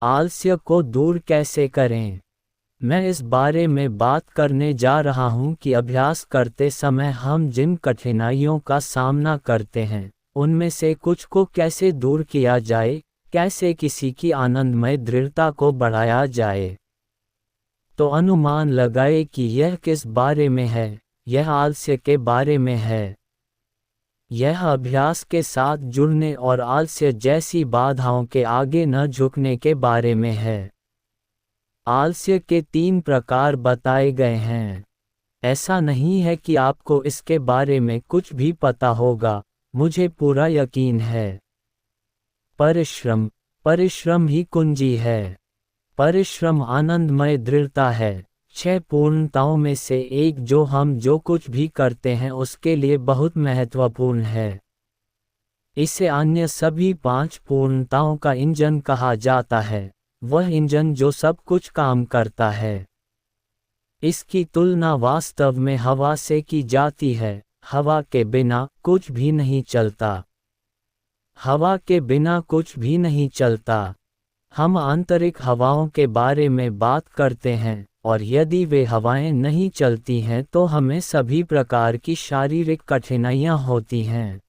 आलस्य को दूर कैसे करें? मैं इस बारे में बात करने जा रहा हूं कि अभ्यास करते समय हम जिन कठिनाइयों का सामना करते हैं, उनमें से कुछ को कैसे दूर किया जाए, कैसे किसी की आनंदमय दृढ़ता को बढ़ाया जाए। तो अनुमान लगाए कि यह किस बारे में है। यह आलस्य के बारे में है। यह अभ्यास के साथ जुड़ने और आलस्य जैसी बाधाओं के आगे न झुकने के बारे में है। आलस्य के 3 प्रकार बताए गए हैं। ऐसा नहीं है कि आपको इसके बारे में कुछ भी पता होगा, मुझे पूरा यकीन है। परिश्रम। परिश्रम ही कुंजी है। परिश्रम आनंदमय दृढ़ता है, 6 पूर्णताओं में से एक जो हम जो कुछ भी करते हैं उसके लिए बहुत महत्वपूर्ण है। इसे अन्य सभी 5 पूर्णताओं का इंजन कहा जाता है, वह इंजन जो सब कुछ काम करता है। इसकी तुलना वास्तव में हवा से की जाती है। हवा के बिना कुछ भी नहीं चलता। हवा के बिना कुछ भी नहीं चलता। हम आंतरिक हवाओं के बारे में बात करते हैं, और यदि वे हवाएं नहीं चलती हैं तो हमें सभी प्रकार की शारीरिक कठिनाइयां होती हैं।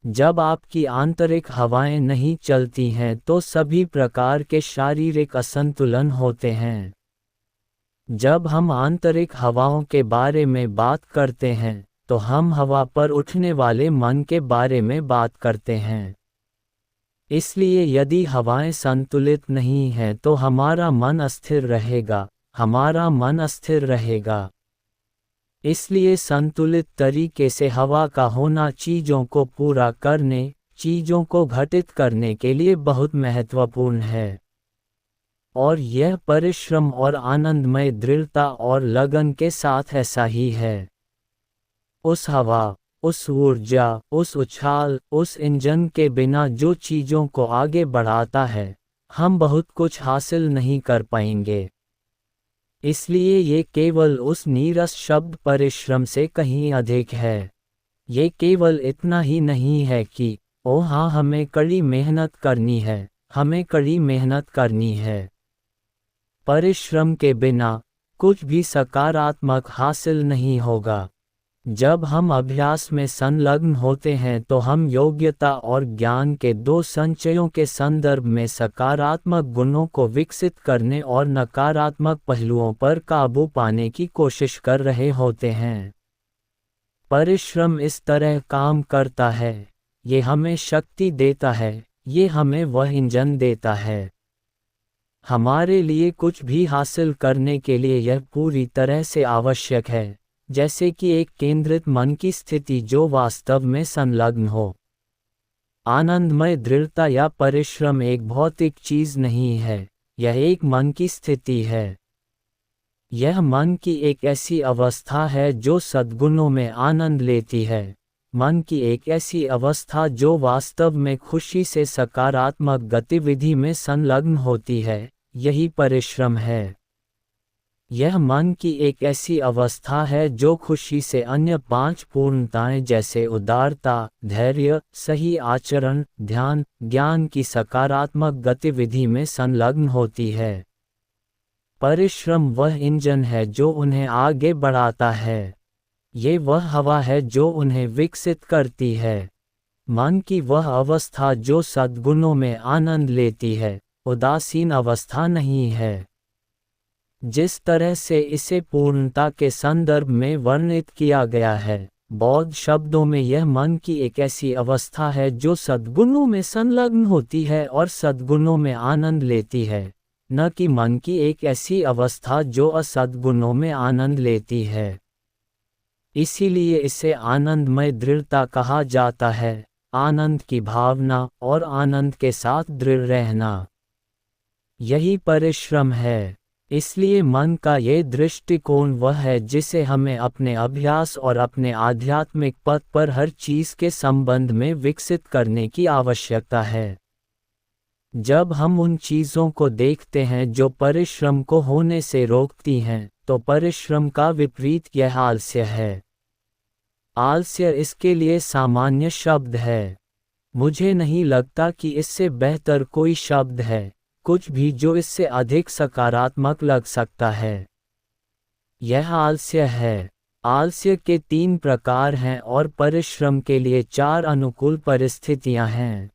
जब आपकी आंतरिक हवाएं नहीं चलती हैं तो सभी प्रकार के शारीरिक असंतुलन होते हैं। जब हम आंतरिक हवाओं के बारे में बात करते हैं, तो हम हवा पर उठने वाले मन के बारे में बात करते हैं। इसलिए यदि हवाएं संतुलित नहीं हैं तो हमारा मन अस्थिर रहेगा, हमारा मन अस्थिर रहेगा। इसलिए संतुलित तरीके से हवा का होना चीज़ों को पूरा करने, चीज़ों को घटित करने के लिए बहुत महत्वपूर्ण है। और यह परिश्रम और आनंदमय दृढ़ता और लगन के साथ ऐसा ही है। उस हवा, उस ऊर्जा, उस उछाल, उस इंजन के बिना जो चीज़ों को आगे बढ़ाता है, हम बहुत कुछ हासिल नहीं कर पाएंगे। इसलिए ये केवल उस नीरस शब्द परिश्रम से कहीं अधिक है। ये केवल इतना ही नहीं है कि ओ हाँ हमें कड़ी मेहनत करनी है, हमें कड़ी मेहनत करनी है। परिश्रम के बिना कुछ भी सकारात्मक हासिल नहीं होगा। जब हम अभ्यास में संलग्न होते हैं तो हम योग्यता और ज्ञान के 2 संचयों के संदर्भ में सकारात्मक गुणों को विकसित करने और नकारात्मक पहलुओं पर काबू पाने की कोशिश कर रहे होते हैं। परिश्रम इस तरह काम करता है, ये हमें शक्ति देता है, ये हमें वह इंजन देता है। हमारे लिए कुछ भी हासिल करने के लिए यह पूरी तरह से आवश्यक है, जैसे कि एक केंद्रित मन की स्थिति जो वास्तव में संलग्न हो। आनंदमय दृढ़ता या परिश्रम एक भौतिक चीज नहीं है, यह एक मन की स्थिति है। यह मन की एक ऐसी अवस्था है जो सद्गुणों में आनंद लेती है, मन की एक ऐसी अवस्था जो वास्तव में खुशी से सकारात्मक गतिविधि में संलग्न होती है, यही परिश्रम है। यह मन की एक ऐसी अवस्था है जो खुशी से अन्य 5 पूर्णताएं जैसे उदारता, धैर्य, सही आचरण, ध्यान, ज्ञान की सकारात्मक गतिविधि में संलग्न होती है। परिश्रम वह इंजन है जो उन्हें आगे बढ़ाता है। ये वह हवा है जो उन्हें विकसित करती है। मन की वह अवस्था जो सद्गुणों में आनंद लेती है, उदासीन अवस्था नहीं है। जिस तरह से इसे पूर्णता के संदर्भ में वर्णित किया गया है, बौद्ध शब्दों में यह मन की एक ऐसी अवस्था है जो सद्गुणों में संलग्न होती है और सद्गुणों में आनंद लेती है, न कि मन की एक ऐसी अवस्था जो असद्गुणों में आनंद लेती है। इसीलिए इसे आनंदमय दृढ़ता कहा जाता है, आनंद की भावना और आनंद के साथ दृढ़ रहना। यही परिश्रम है। इसलिए मन का ये दृष्टिकोण वह है जिसे हमें अपने अभ्यास और अपने आध्यात्मिक पथ पर हर चीज़ के संबंध में विकसित करने की आवश्यकता है। जब हम उन चीज़ों को देखते हैं जो परिश्रम को होने से रोकती हैं, तो परिश्रम का विपरीत यह आलस्य है। आलस्य इसके लिए सामान्य शब्द है। मुझे नहीं लगता कि इससे बेहतर कोई शब्द है। कुछ भी जो इससे अधिक सकारात्मक लग सकता है। यह आलस्य है। आलस्य के 3 प्रकार हैं और परिश्रम के लिए 4 अनुकूल परिस्थितियां हैं।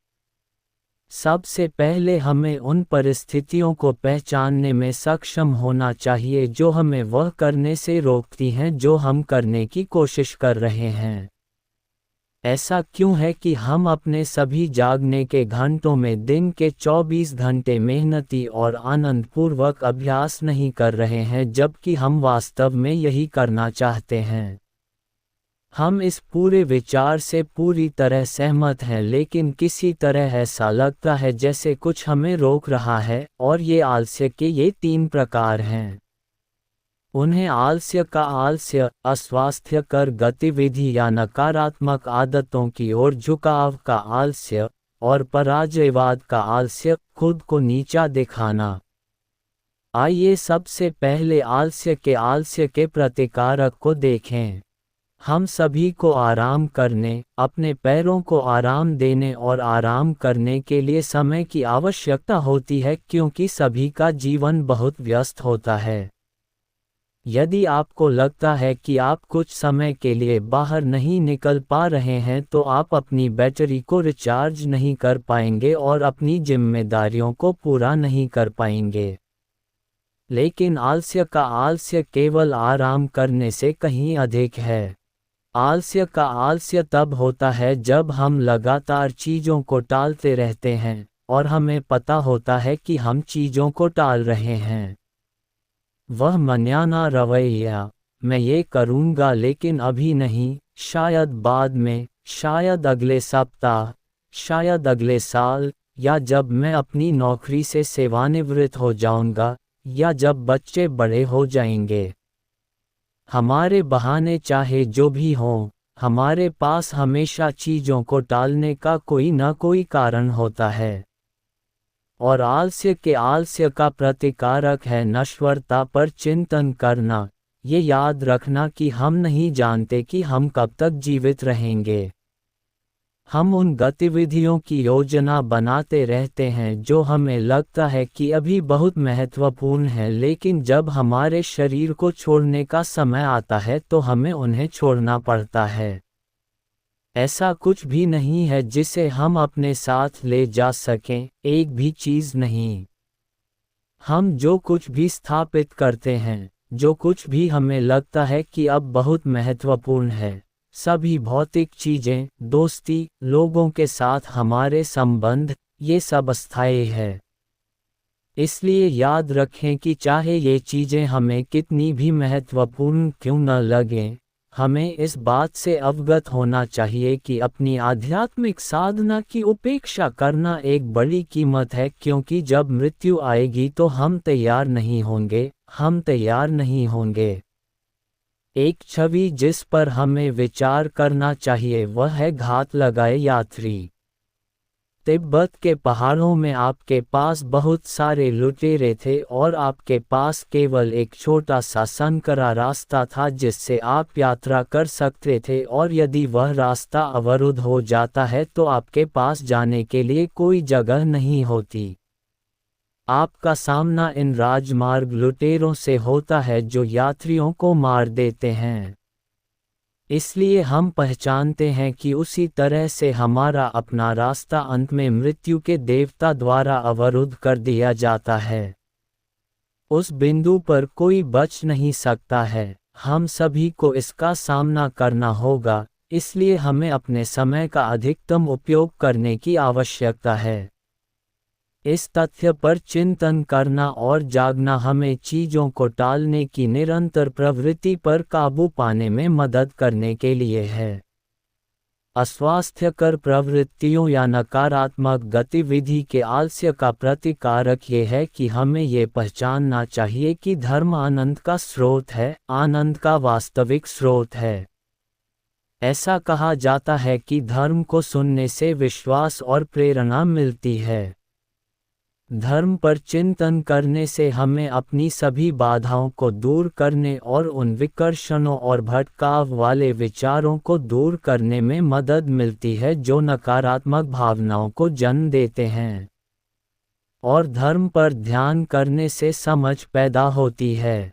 सबसे पहले हमें उन परिस्थितियों को पहचानने में सक्षम होना चाहिए जो हमें वह करने से रोकती हैं जो हम करने की कोशिश कर रहे हैं। ऐसा क्यों है कि हम अपने सभी जागने के घंटों में दिन के 24 घंटे मेहनती और आनंदपूर्वक अभ्यास नहीं कर रहे हैं जबकि हम वास्तव में यही करना चाहते हैं? हम इस पूरे विचार से पूरी तरह सहमत हैं, लेकिन किसी तरह ऐसा लगता है जैसे कुछ हमें रोक रहा है, और ये आलस्य के ये 3 प्रकार हैं। उन्हें आलस्य का आलस्य, अस्वास्थ्यकर गतिविधि या नकारात्मक आदतों की ओर झुकाव का आलस्य, और पराजयवाद का आलस्य, खुद को नीचा दिखाना। आइए सबसे पहले आलस्य के प्रतिकारक को देखें। हम सभी को आराम करने, अपने पैरों को आराम देने और आराम करने के लिए समय की आवश्यकता होती है क्योंकि सभी का जीवन बहुत व्यस्त होता है। यदि आपको लगता है कि आप कुछ समय के लिए बाहर नहीं निकल पा रहे हैं तो आप अपनी बैटरी को रिचार्ज नहीं कर पाएंगे और अपनी जिम्मेदारियों को पूरा नहीं कर पाएंगे। लेकिन आलस्य का आलस्य केवल आराम करने से कहीं अधिक है। आलस्य का आलस्य तब होता है जब हम लगातार चीज़ों को टालते रहते हैं और हमें पता होता है कि हम चीज़ों को टाल रहे हैं। वह मन्याना रवैया, मैं ये करूँगा लेकिन अभी नहीं, शायद बाद में, शायद अगले सप्ताह, शायद अगले साल, या जब मैं अपनी नौकरी से सेवानिवृत्त हो जाऊँगा, या जब बच्चे बड़े हो जाएंगे। हमारे बहाने चाहे जो भी हों, हमारे पास हमेशा चीज़ों को टालने का कोई न कोई कारण होता है। और आलस्य का प्रतिकारक है नश्वरता पर चिंतन करना, ये याद रखना कि हम नहीं जानते कि हम कब तक जीवित रहेंगे। हम उन गतिविधियों की योजना बनाते रहते हैं जो हमें लगता है कि अभी बहुत महत्वपूर्ण है, लेकिन जब हमारे शरीर को छोड़ने का समय आता है तो हमें उन्हें छोड़ना पड़ता है। ऐसा कुछ भी नहीं है जिसे हम अपने साथ ले जा सकें, एक भी चीज़ नहीं। हम जो कुछ भी स्थापित करते हैं, जो कुछ भी हमें लगता है कि अब बहुत महत्वपूर्ण है, सभी भौतिक चीज़ें, दोस्ती, लोगों के साथ हमारे संबंध, ये सब अस्थायी है। इसलिए याद रखें कि चाहे ये चीज़ें हमें कितनी भी महत्वपूर्ण क्यों न लगें, हमें इस बात से अवगत होना चाहिए कि अपनी आध्यात्मिक साधना की उपेक्षा करना एक बड़ी कीमत है, क्योंकि जब मृत्यु आएगी तो हम तैयार नहीं होंगे। एक छवि जिस पर हमें विचार करना चाहिए वह है घात लगाए यात्री। तिब्बत के पहाड़ों में आपके पास बहुत सारे लुटेरे थे और आपके पास केवल एक छोटा सा संकरा रास्ता था जिससे आप यात्रा कर सकते थे, और यदि वह रास्ता अवरुद्ध हो जाता है तो आपके पास जाने के लिए कोई जगह नहीं होती। आपका सामना इन राजमार्ग लुटेरों से होता है जो यात्रियों को मार देते हैं। इसलिए हम पहचानते हैं कि उसी तरह से हमारा अपना रास्ता अंत में मृत्यु के देवता द्वारा अवरुद्ध कर दिया जाता है। उस बिंदु पर कोई बच नहीं सकता है। हम सभी को इसका सामना करना होगा, इसलिए हमें अपने समय का अधिकतम उपयोग करने की आवश्यकता है। इस तथ्य पर चिंतन करना और जागना हमें चीज़ों को टालने की निरंतर प्रवृत्ति पर काबू पाने में मदद करने के लिए है। अस्वास्थ्यकर प्रवृत्तियों या नकारात्मक गतिविधि के आलस्य का प्रतिकारक ये है कि हमें ये पहचानना चाहिए कि धर्म आनंद का स्रोत है, आनंद का वास्तविक स्रोत है। ऐसा कहा जाता है कि धर्म को सुनने से विश्वास और प्रेरणा मिलती है। धर्म पर चिंतन करने से हमें अपनी सभी बाधाओं को दूर करने और उन विकर्षणों और भटकाव वाले विचारों को दूर करने में मदद मिलती है जो नकारात्मक भावनाओं को जन्म देते हैं। और धर्म पर ध्यान करने से समझ पैदा होती है।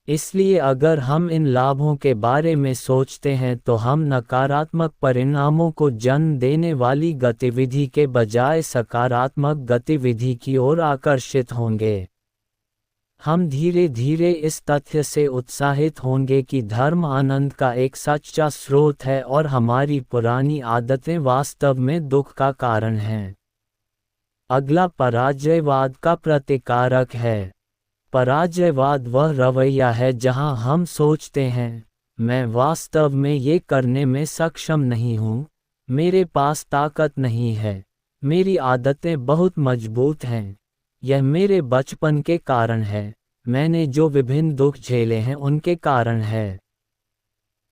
इसलिए अगर हम इन लाभों के बारे में सोचते हैं तो हम नकारात्मक परिणामों को जन्म देने वाली गतिविधि के बजाय सकारात्मक गतिविधि की ओर आकर्षित होंगे। हम धीरे धीरे इस तथ्य से उत्साहित होंगे कि धर्म आनंद का एक सच्चा स्रोत है और हमारी पुरानी आदतें वास्तव में दुख का कारण हैं। अगला पराजयवाद का प्रतिकारक है। पराजयवाद वह रवैया है जहां हम सोचते हैं, मैं वास्तव में ये करने में सक्षम नहीं हूँ, मेरे पास ताकत नहीं है, मेरी आदतें बहुत मजबूत हैं, यह मेरे बचपन के कारण है, मैंने जो विभिन्न दुख झेले हैं उनके कारण है।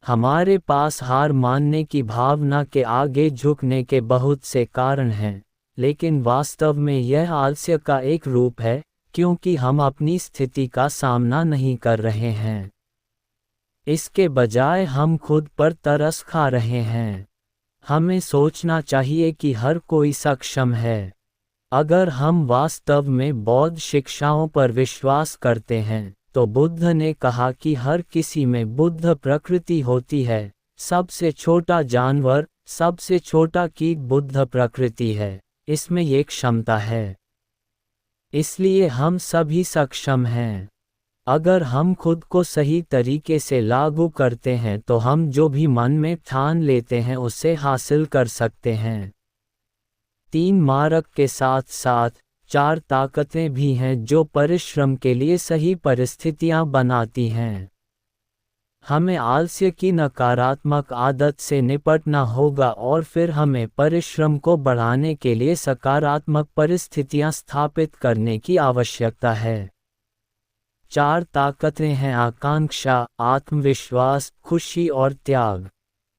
हमारे पास हार मानने की भावना के आगे झुकने के बहुत से कारण हैं, लेकिन वास्तव में यह आलस्य का एक रूप है, क्योंकि हम अपनी स्थिति का सामना नहीं कर रहे हैं। इसके बजाय हम खुद पर तरस खा रहे हैं। हमें सोचना चाहिए कि हर कोई सक्षम है। अगर हम वास्तव में बौद्ध शिक्षाओं पर विश्वास करते हैं, तो बुद्ध ने कहा कि हर किसी में बुद्ध प्रकृति होती है। सबसे छोटा जानवर, सबसे छोटा कीट बुद्ध प्रकृति है, इसमें ये क्षमता है। इसलिए हम सभी सक्षम हैं। अगर हम खुद को सही तरीके से लागू करते हैं तो हम जो भी मन में ठान लेते हैं उसे हासिल कर सकते हैं। 3 मार्ग के साथ साथ 4 ताकतें भी हैं जो परिश्रम के लिए सही परिस्थितियां बनाती हैं। हमें आलस्य की नकारात्मक आदत से निपटना होगा और फिर हमें परिश्रम को बढ़ाने के लिए सकारात्मक परिस्थितियां स्थापित करने की आवश्यकता है। 4 ताकतें हैं आकांक्षा, आत्मविश्वास, खुशी और त्याग।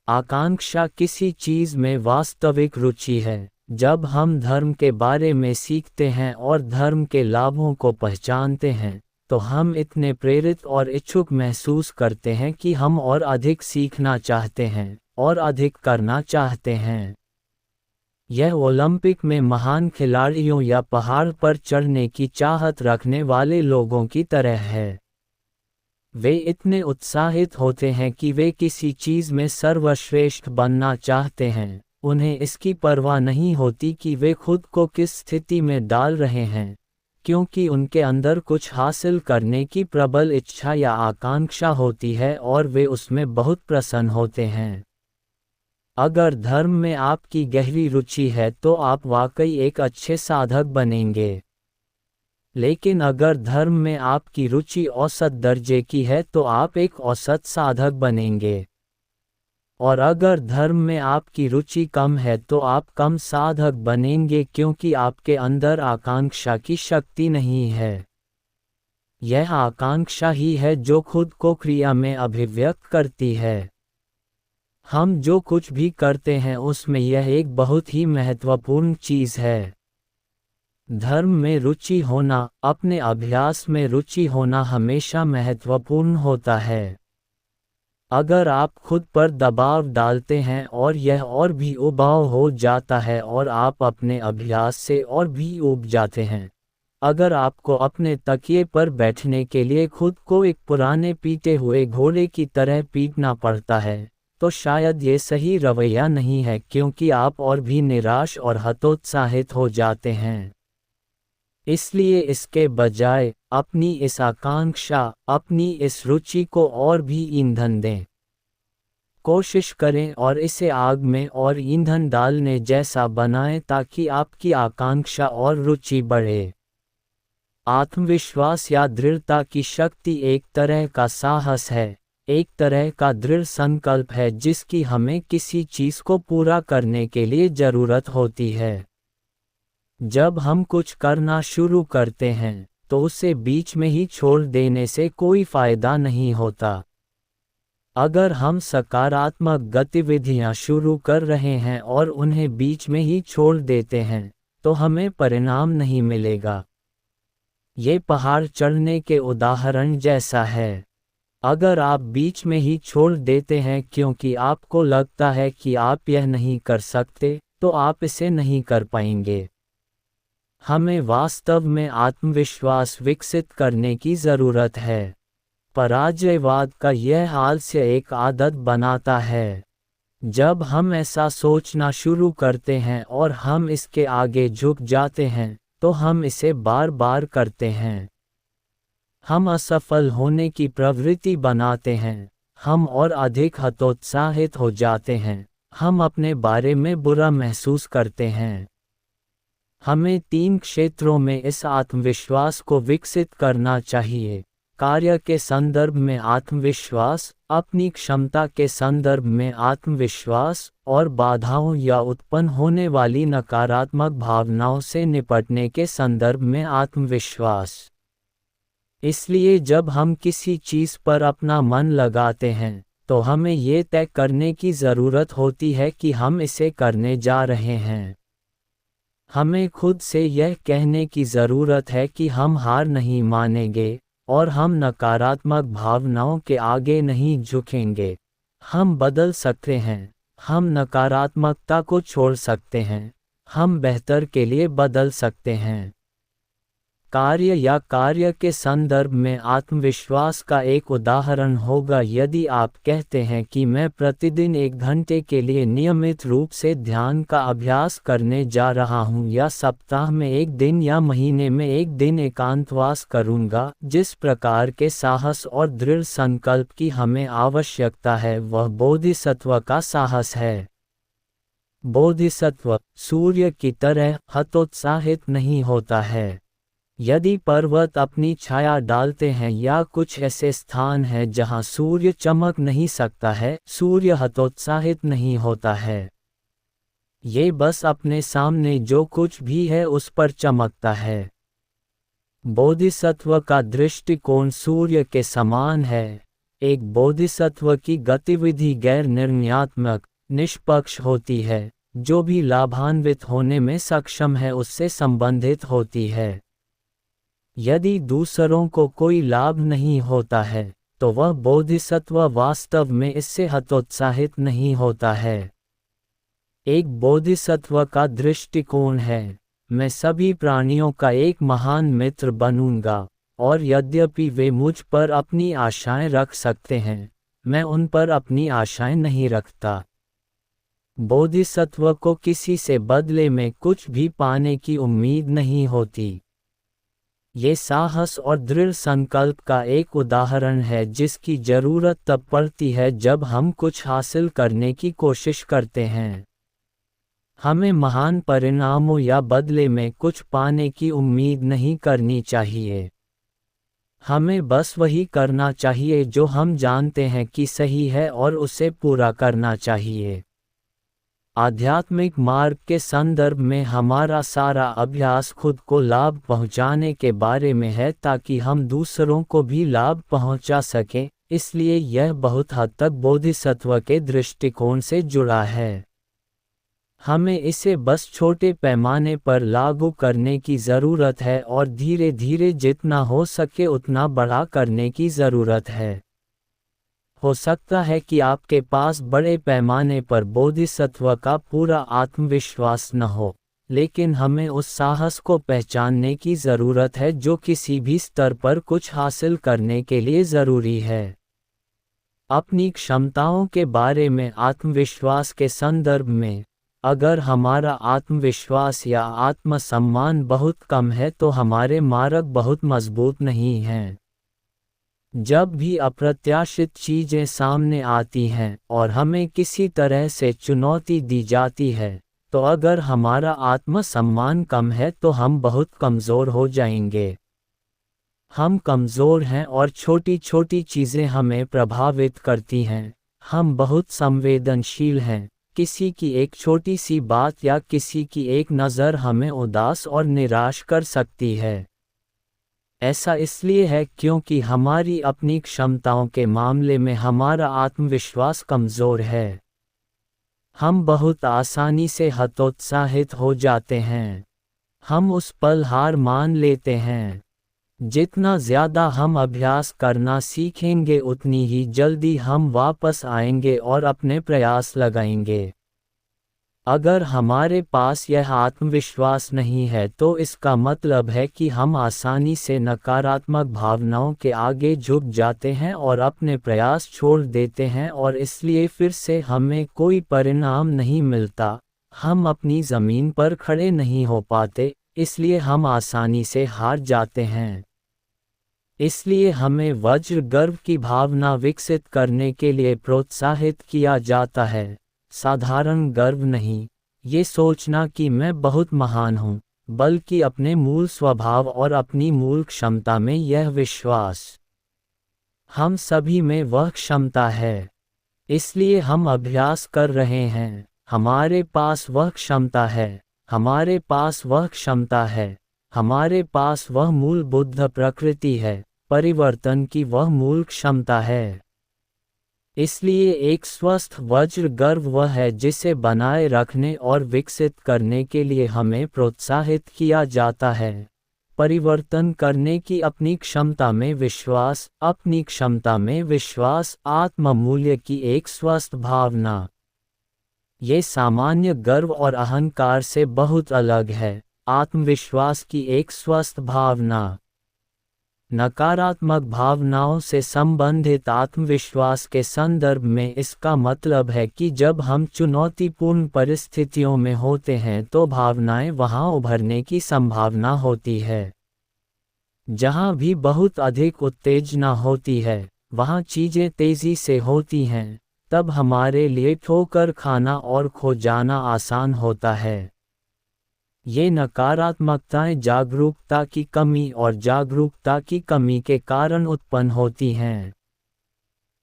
आकांक्षा किसी चीज़ में वास्तविक रुचि है। जब हम धर्म के बारे में सीखते हैं और धर्म के लाभों को पहचानते हैं, तो हम इतने प्रेरित और इच्छुक महसूस करते हैं कि हम और अधिक सीखना चाहते हैं और अधिक करना चाहते हैं। यह ओलंपिक में महान खिलाड़ियों या पहाड़ पर चढ़ने की चाहत रखने वाले लोगों की तरह है। वे इतने उत्साहित होते हैं कि वे किसी चीज़ में सर्वश्रेष्ठ बनना चाहते हैं। उन्हें इसकी परवाह नहीं होती कि वे खुद को किस स्थिति में डाल रहे हैं, क्योंकि उनके अंदर कुछ हासिल करने की प्रबल इच्छा या आकांक्षा होती है और वे उसमें बहुत प्रसन्न होते हैं। अगर धर्म में आपकी गहरी रुचि है तो आप वाकई एक अच्छे साधक बनेंगे। लेकिन अगर धर्म में आपकी रुचि औसत दर्जे की है तो आप एक औसत साधक बनेंगे। और अगर धर्म में आपकी रुचि कम है तो आप कम साधक बनेंगे, क्योंकि आपके अंदर आकांक्षा की शक्ति नहीं है। यह आकांक्षा ही है जो खुद को क्रिया में अभिव्यक्त करती है। हम जो कुछ भी करते हैं उसमें यह एक बहुत ही महत्वपूर्ण चीज़ है। धर्म में रुचि होना, अपने अभ्यास में रुचि होना हमेशा महत्वपूर्ण होता है। अगर आप खुद पर दबाव डालते हैं और यह और भी उबाऊ हो जाता है और आप अपने अभ्यास से और भी ऊब जाते हैं। अगर आपको अपने तकिए पर बैठने के लिए खुद को एक पुराने पीटे हुए घोड़े की तरह पीटना पड़ता है, तो शायद ये सही रवैया नहीं है, क्योंकि आप और भी निराश और हतोत्साहित हो जाते हैं। इसलिए इसके बजाय अपनी इस आकांक्षा, अपनी इस रुचि को और भी ईंधन दें। कोशिश करें और इसे आग में और ईंधन डालने जैसा बनाएं ताकि आपकी आकांक्षा और रुचि बढ़े। आत्मविश्वास या दृढ़ता की शक्ति एक तरह का साहस है, एक तरह का दृढ़ संकल्प है जिसकी हमें किसी चीज़ को पूरा करने के लिए ज़रूरत होती है। जब हम कुछ करना शुरू करते हैं तो उसे बीच में ही छोड़ देने से कोई फ़ायदा नहीं होता। अगर हम सकारात्मक गतिविधियां शुरू कर रहे हैं और उन्हें बीच में ही छोड़ देते हैं, तो हमें परिणाम नहीं मिलेगा। ये पहाड़ चढ़ने के उदाहरण जैसा है। अगर आप बीच में ही छोड़ देते हैं क्योंकि आपको लगता है कि आप यह नहीं कर सकते, तो आप इसे नहीं कर पाएंगे। हमें वास्तव में आत्मविश्वास विकसित करने की ज़रूरत है। पराजयवाद का यह आलस्य एक आदत बनाता है। जब हम ऐसा सोचना शुरू करते हैं और हम इसके आगे झुक जाते हैं, तो हम इसे बार बार करते हैं। हम असफल होने की प्रवृत्ति बनाते हैं, हम और अधिक हतोत्साहित हो जाते हैं, हम अपने बारे में बुरा महसूस करते हैं। हमें 3 क्षेत्रों में इस आत्मविश्वास को विकसित करना चाहिए: कार्य के संदर्भ में आत्मविश्वास, अपनी क्षमता के संदर्भ में आत्मविश्वास, और बाधाओं या उत्पन्न होने वाली नकारात्मक भावनाओं से निपटने के संदर्भ में आत्मविश्वास। इसलिए जब हम किसी चीज़ पर अपना मन लगाते हैं, तो हमें ये तय करने की ज़रूरत होती है कि हम इसे करने जा रहे हैं। हमें खुद से यह कहने की ज़रूरत है कि हम हार नहीं मानेंगे, और हम नकारात्मक भावनाओं के आगे नहीं झुकेंगे। हम बदल सकते हैं, हम नकारात्मकता को छोड़ सकते हैं, हम बेहतर के लिए बदल सकते हैं। कार्य या कार्य के संदर्भ में आत्मविश्वास का एक उदाहरण होगा यदि आप कहते हैं कि मैं प्रतिदिन 1 घंटे के लिए नियमित रूप से ध्यान का अभ्यास करने जा रहा हूं, या सप्ताह में 1 दिन या महीने में 1 दिन एकांतवास करूंगा। जिस प्रकार के साहस और दृढ़ संकल्प की हमें आवश्यकता है वह बोधिसत्व का साहस है। बोधिसत्व सूर्य की तरह हतोत्साहित नहीं होता है। यदि पर्वत अपनी छाया डालते हैं या कुछ ऐसे स्थान हैं जहां सूर्य चमक नहीं सकता है, सूर्य हतोत्साहित नहीं होता है। ये बस अपने सामने जो कुछ भी है उस पर चमकता है। बोधिसत्व का दृष्टिकोण सूर्य के समान है। एक बोधिसत्व की गतिविधि गैर निर्णयात्मक, निष्पक्ष होती है। जो भी लाभान्वित होने में सक्षम है उससे संबंधित होती है। यदि दूसरों को कोई लाभ नहीं होता है, तो वह बोधिसत्व वास्तव में इससे हतोत्साहित नहीं होता है। एक बोधिसत्व का दृष्टिकोण है, मैं सभी प्राणियों का एक महान मित्र बनूंगा, और यद्यपि वे मुझ पर अपनी आशाएं रख सकते हैं, मैं उन पर अपनी आशाएं नहीं रखता। बोधिसत्व को किसी से बदले में कुछ भी पाने की उम्मीद नहीं होती। ये साहस और दृढ़ संकल्प का एक उदाहरण है जिसकी ज़रूरत तब पड़ती है जब हम कुछ हासिल करने की कोशिश करते हैं। हमें महान परिणामों या बदले में कुछ पाने की उम्मीद नहीं करनी चाहिए। हमें बस वही करना चाहिए जो हम जानते हैं कि सही है और उसे पूरा करना चाहिए। आध्यात्मिक मार्ग के संदर्भ में हमारा सारा अभ्यास खुद को लाभ पहुंचाने के बारे में है ताकि हम दूसरों को भी लाभ पहुंचा सकें, इसलिए यह बहुत हद तक बोधिसत्व के दृष्टिकोण से जुड़ा है। हमें इसे बस छोटे पैमाने पर लागू करने की ज़रूरत है और धीरे धीरे जितना हो सके उतना बड़ा करने की ज़रूरत है। हो सकता है कि आपके पास बड़े पैमाने पर बोधिसत्व का पूरा आत्मविश्वास न हो, लेकिन हमें उस साहस को पहचानने की ज़रूरत है जो किसी भी स्तर पर कुछ हासिल करने के लिए ज़रूरी है। अपनी क्षमताओं के बारे में आत्मविश्वास के संदर्भ में, अगर हमारा आत्मविश्वास या आत्मसम्मान बहुत कम है तो हमारे मार्ग बहुत मजबूत नहीं हैं। जब भी अप्रत्याशित चीज़ें सामने आती हैं और हमें किसी तरह से चुनौती दी जाती है, तो अगर हमारा आत्मसम्मान कम है तो हम बहुत कमज़ोर हो जाएंगे। हम कमज़ोर हैं और छोटी छोटी चीज़ें हमें प्रभावित करती हैं। हम बहुत संवेदनशील हैं। किसी की एक छोटी सी बात या किसी की एक नज़र हमें उदास और निराश कर सकती है। ऐसा इसलिए है क्योंकि हमारी अपनी क्षमताओं के मामले में हमारा आत्मविश्वास कमज़ोर है। हम बहुत आसानी से हतोत्साहित हो जाते हैं। हम उस पल हार मान लेते हैं। जितना ज़्यादा हम अभ्यास करना सीखेंगे उतनी ही जल्दी हम वापस आएंगे और अपने प्रयास लगाएंगे। अगर हमारे पास यह आत्मविश्वास नहीं है तो इसका मतलब है कि हम आसानी से नकारात्मक भावनाओं के आगे झुक जाते हैं और अपने प्रयास छोड़ देते हैं और इसलिए फिर से हमें कोई परिणाम नहीं मिलता, हम अपनी ज़मीन पर खड़े नहीं हो पाते, इसलिए हम आसानी से हार जाते हैं। इसलिए हमें वज्र गर्व की भावना विकसित करने के लिए प्रोत्साहित किया जाता है, साधारण गर्व नहीं, ये सोचना कि मैं बहुत महान हूँ, बल्कि अपने मूल स्वभाव और अपनी मूल क्षमता में यह विश्वास। हम सभी में वह क्षमता है, इसलिए हम अभ्यास कर रहे हैं, हमारे पास वह क्षमता है, हमारे पास वह क्षमता है, हमारे पास वह मूल बुद्ध प्रकृति है, परिवर्तन की वह मूल क्षमता है। इसलिए एक स्वस्थ वज्र गर्व वह है जिसे बनाए रखने और विकसित करने के लिए हमें प्रोत्साहित किया जाता है। परिवर्तन करने की अपनी क्षमता में विश्वास, अपनी क्षमता में विश्वास, आत्म मूल्य की एक स्वस्थ भावना। ये सामान्य गर्व और अहंकार से बहुत अलग है, आत्मविश्वास की एक स्वस्थ भावना। नकारात्मक भावनाओं से संबंधित आत्मविश्वास के संदर्भ में इसका मतलब है कि जब हम चुनौतीपूर्ण परिस्थितियों में होते हैं तो भावनाएं वहां उभरने की संभावना होती है। जहां भी बहुत अधिक उत्तेजना होती है, वहां चीजें तेजी से होती हैं, तब हमारे लिए ठोकर खाना और खो जाना आसान होता है। ये नकारात्मकताएं जागरूकता की कमी और जागरूकता की कमी के कारण उत्पन्न होती हैं।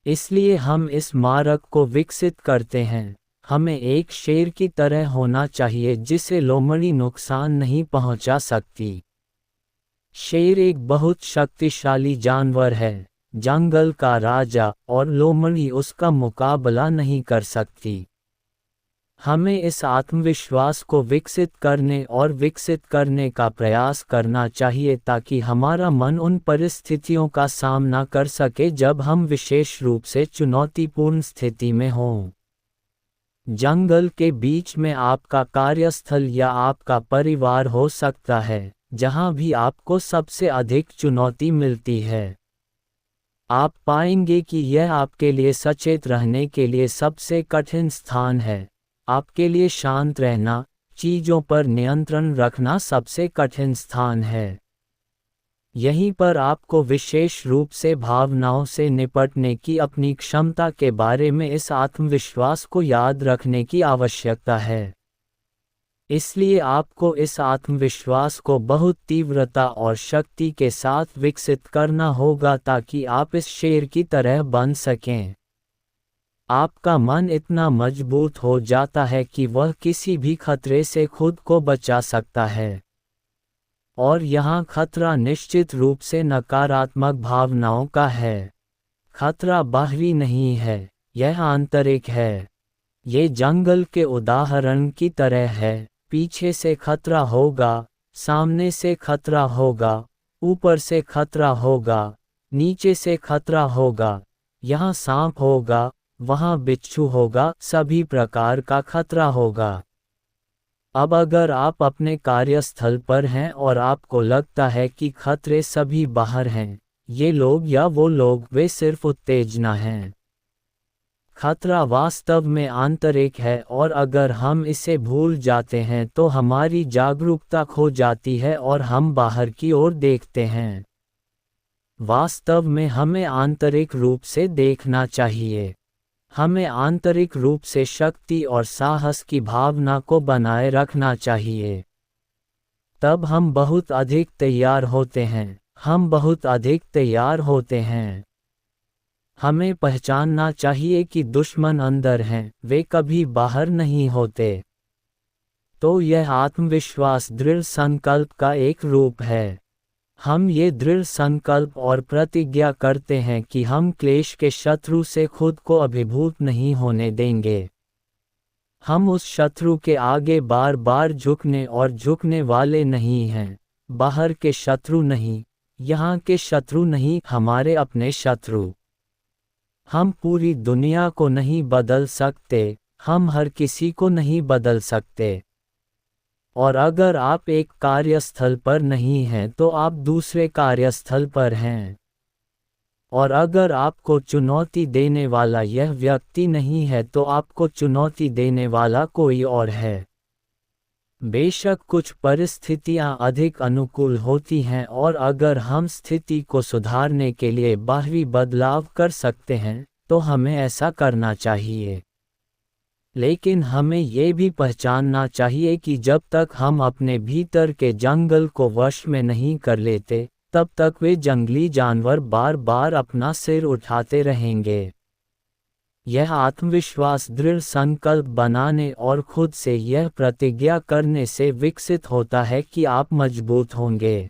इसलिए हम इस मार्ग को विकसित करते हैं, हमें एक शेर की तरह होना चाहिए जिसे लोमड़ी नुकसान नहीं पहुंचा सकती। शेर एक बहुत शक्तिशाली जानवर है, जंगल का राजा, और लोमड़ी उसका मुकाबला नहीं कर सकती। हमें इस आत्मविश्वास को विकसित करने और विकसित करने का प्रयास करना चाहिए ताकि हमारा मन उन परिस्थितियों का सामना कर सके जब हम विशेष रूप से चुनौतीपूर्ण स्थिति में हों। जंगल के बीच में आपका कार्यस्थल या आपका परिवार हो सकता है, जहां भी आपको सबसे अधिक चुनौती मिलती है। आप पाएंगे कि यह आपके लिए सचेत रहने के लिए सबसे कठिन स्थान है। आपके लिए शांत रहना, चीजों पर नियंत्रण रखना सबसे कठिन स्थान है। यहीं पर आपको विशेष रूप से भावनाओं से निपटने की अपनी क्षमता के बारे में इस आत्मविश्वास को याद रखने की आवश्यकता है। इसलिए आपको इस आत्मविश्वास को बहुत तीव्रता और शक्ति के साथ विकसित करना होगा ताकि आप इस शेर की तरह बन सकें। आपका मन इतना मजबूत हो जाता है कि वह किसी भी खतरे से खुद को बचा सकता है। और यहाँ खतरा निश्चित रूप से नकारात्मक भावनाओं का है। खतरा बाहरी नहीं है, यह आंतरिक है। ये जंगल के उदाहरण की तरह है, पीछे से खतरा होगा, सामने से खतरा होगा, ऊपर से खतरा होगा, नीचे से खतरा होगा, यहाँ सांप होगा, वहाँ बिच्छू होगा, सभी प्रकार का खतरा होगा। अब अगर आप अपने कार्यस्थल पर हैं और आपको लगता है कि खतरे सभी बाहर हैं, ये लोग या वो लोग, वे सिर्फ उत्तेजना हैं। खतरा वास्तव में आंतरिक है और अगर हम इसे भूल जाते हैं तो हमारी जागरूकता खो जाती है और हम बाहर की ओर देखते हैं। वास्तव में हमें आंतरिक रूप से देखना चाहिए। हमें आंतरिक रूप से शक्ति और साहस की भावना को बनाए रखना चाहिए। तब हम बहुत अधिक तैयार होते हैं, हम बहुत अधिक तैयार होते हैं। हमें पहचानना चाहिए कि दुश्मन अंदर हैं, वे कभी बाहर नहीं होते। तो यह आत्मविश्वास दृढ़ संकल्प का एक रूप है। हम ये दृढ़ संकल्प और प्रतिज्ञा करते हैं कि हम क्लेश के शत्रु से खुद को अभिभूत नहीं होने देंगे। हम उस शत्रु के आगे बार बार झुकने और झुकने वाले नहीं हैं। बाहर के शत्रु नहीं, यहाँ के शत्रु नहीं, हमारे अपने शत्रु। हम पूरी दुनिया को नहीं बदल सकते, हम हर किसी को नहीं बदल सकते। और अगर आप एक कार्यस्थल पर नहीं हैं तो आप दूसरे कार्यस्थल पर हैं। और अगर आपको चुनौती देने वाला यह व्यक्ति नहीं है तो आपको चुनौती देने वाला कोई और है। बेशक कुछ परिस्थितियां अधिक अनुकूल होती हैं और अगर हम स्थिति को सुधारने के लिए बाहरी बदलाव कर सकते हैं तो हमें ऐसा करना चाहिए। लेकिन हमें ये भी पहचानना चाहिए कि जब तक हम अपने भीतर के जंगल को वश में नहीं कर लेते तब तक वे जंगली जानवर बार बार अपना सिर उठाते रहेंगे। यह आत्मविश्वास दृढ़ संकल्प बनाने और खुद से यह प्रतिज्ञा करने से विकसित होता है कि आप मजबूत होंगे।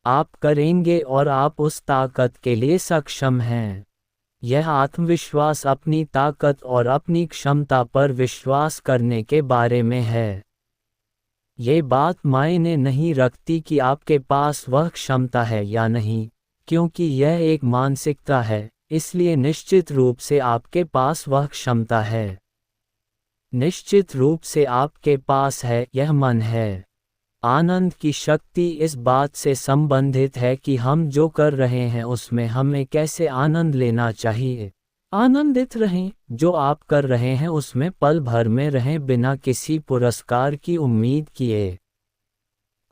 आप करेंगे और आप उस ताकत के लिए सक्षम हैं। यह आत्मविश्वास अपनी ताकत और अपनी क्षमता पर विश्वास करने के बारे में है। ये बात मायने नहीं रखती कि आपके पास वह क्षमता है या नहीं, क्योंकि यह एक मानसिकता है, इसलिए निश्चित रूप से आपके पास वह क्षमता है। निश्चित रूप से आपके पास है, यह मन है। आनंद की शक्ति इस बात से संबंधित है कि हम जो कर रहे हैं उसमें हमें कैसे आनंद लेना चाहिए। आनंदित रहें, जो आप कर रहे हैं उसमें पल भर में रहें बिना किसी पुरस्कार की उम्मीद किए।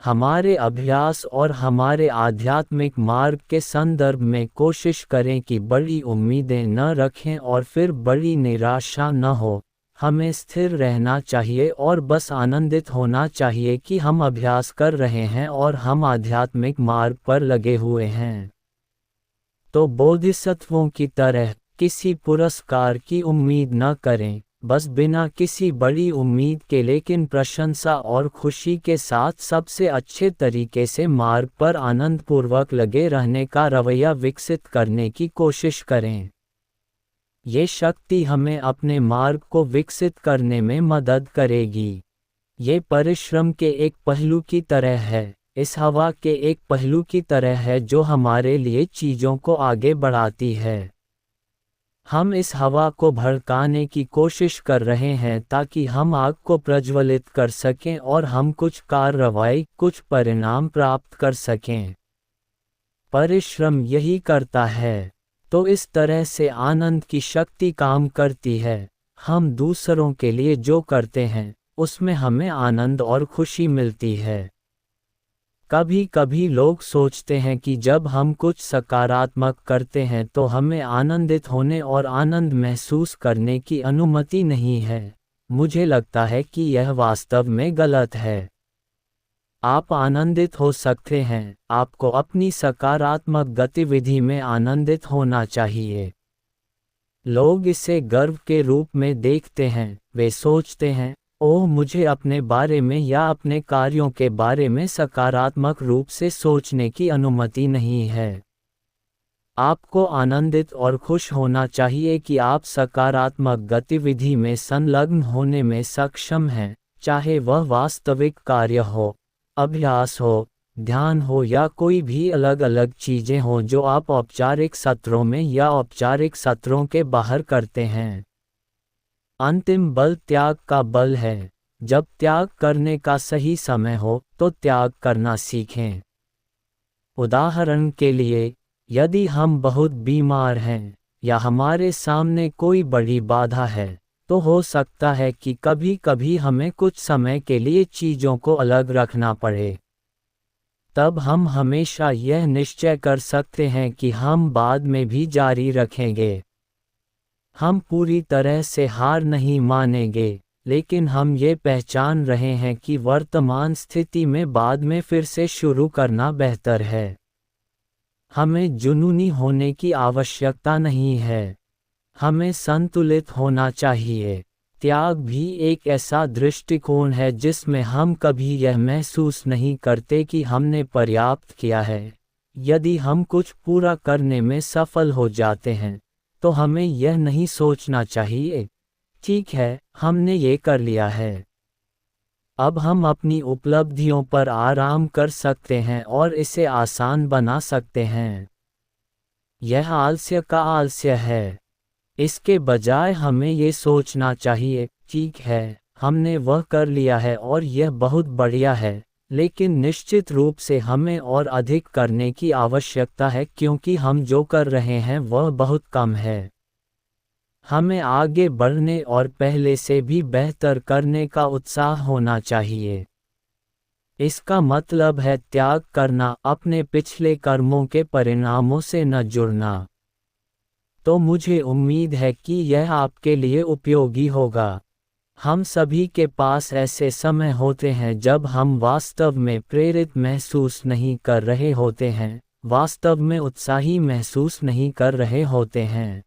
हमारे अभ्यास और हमारे आध्यात्मिक मार्ग के संदर्भ में कोशिश करें कि बड़ी उम्मीदें न रखें और फिर बड़ी निराशा न हो। हमें स्थिर रहना चाहिए और बस आनंदित होना चाहिए कि हम अभ्यास कर रहे हैं और हम आध्यात्मिक मार्ग पर लगे हुए हैं। तो बोधिसत्वों की तरह किसी पुरस्कार की उम्मीद न करें, बस बिना किसी बड़ी उम्मीद के लेकिन प्रशंसा और खुशी के साथ सबसे अच्छे तरीके से मार्ग पर आनंदपूर्वक लगे रहने का रवैया विकसित करने की कोशिश करें। ये शक्ति हमें अपने मार्ग को विकसित करने में मदद करेगी। ये परिश्रम के एक पहलू की तरह है, इस हवा के एक पहलू की तरह है जो हमारे लिए चीज़ों को आगे बढ़ाती है। हम इस हवा को भड़काने की कोशिश कर रहे हैं ताकि हम आग को प्रज्वलित कर सकें और हम कुछ कार्रवाई, कुछ परिणाम प्राप्त कर सकें। परिश्रम यही करता है। तो इस तरह से आनंद की शक्ति काम करती है। हम दूसरों के लिए जो करते हैं उसमें हमें आनंद और खुशी मिलती है। कभी कभी लोग सोचते हैं कि जब हम कुछ सकारात्मक करते हैं तो हमें आनंदित होने और आनंद महसूस करने की अनुमति नहीं है। मुझे लगता है कि यह वास्तव में गलत है। आप आनंदित हो सकते हैं, आपको अपनी सकारात्मक गतिविधि में आनंदित होना चाहिए। लोग इसे गर्व के रूप में देखते हैं। वे सोचते हैं, ओह, मुझे अपने बारे में या अपने कार्यों के बारे में सकारात्मक रूप से सोचने की अनुमति नहीं है। आपको आनंदित और खुश होना चाहिए कि आप सकारात्मक गतिविधि में संलग्न होने में सक्षम हैं, चाहे वह वास्तविक कार्य हो, अभ्यास हो, ध्यान हो या कोई भी अलग अलग चीज़ें हों जो आप औपचारिक सत्रों में या औपचारिक सत्रों के बाहर करते हैं। अंतिम बल त्याग का बल है। जब त्याग करने का सही समय हो तो त्याग करना सीखें। उदाहरण के लिए, यदि हम बहुत बीमार हैं या हमारे सामने कोई बड़ी बाधा है तो हो सकता है कि कभी कभी हमें कुछ समय के लिए चीज़ों को अलग रखना पड़े। तब हम हमेशा यह निश्चय कर सकते हैं कि हम बाद में भी जारी रखेंगे। हम पूरी तरह से हार नहीं मानेंगे, लेकिन हम ये पहचान रहे हैं कि वर्तमान स्थिति में बाद में फिर से शुरू करना बेहतर है। हमें जुनूनी होने की आवश्यकता नहीं है। हमें संतुलित होना चाहिए। त्याग भी एक ऐसा दृष्टिकोण है जिसमें हम कभी यह महसूस नहीं करते कि हमने पर्याप्त किया है। यदि हम कुछ पूरा करने में सफल हो जाते हैं तो हमें यह नहीं सोचना चाहिए, ठीक है, हमने ये कर लिया है। अब हम अपनी उपलब्धियों पर आराम कर सकते हैं और इसे आसान बना सकते हैं। यह आलस्य का आलस्य है। इसके बजाय हमें ये सोचना चाहिए, ठीक है, हमने वह कर लिया है और यह बहुत बढ़िया है, लेकिन निश्चित रूप से हमें और अधिक करने की आवश्यकता है क्योंकि हम जो कर रहे हैं वह बहुत कम है। हमें आगे बढ़ने और पहले से भी बेहतर करने का उत्साह होना चाहिए। इसका मतलब है त्याग करना, अपने पिछले कर्मों के परिणामों से न जुड़ना। तो मुझे उम्मीद है कि यह आपके लिए उपयोगी होगा। हम सभी के पास ऐसे समय होते हैं जब हम वास्तव में प्रेरित महसूस नहीं कर रहे होते हैं, वास्तव में उत्साही महसूस नहीं कर रहे होते हैं।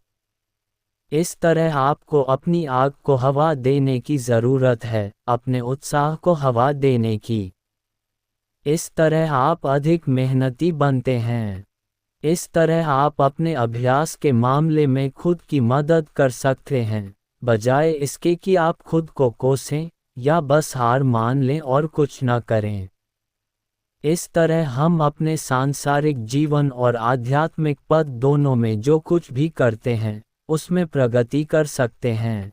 इस तरह आपको अपनी आग को हवा देने की ज़रूरत है, अपने उत्साह को हवा देने की। इस तरह आप अधिक मेहनती बनते हैं। इस तरह आप अपने अभ्यास के मामले में खुद की मदद कर सकते हैं, बजाय इसके कि आप खुद को कोसें या बस हार मान लें और कुछ न करें। इस तरह हम अपने सांसारिक जीवन और आध्यात्मिक पथ दोनों में जो कुछ भी करते हैं, उसमें प्रगति कर सकते हैं।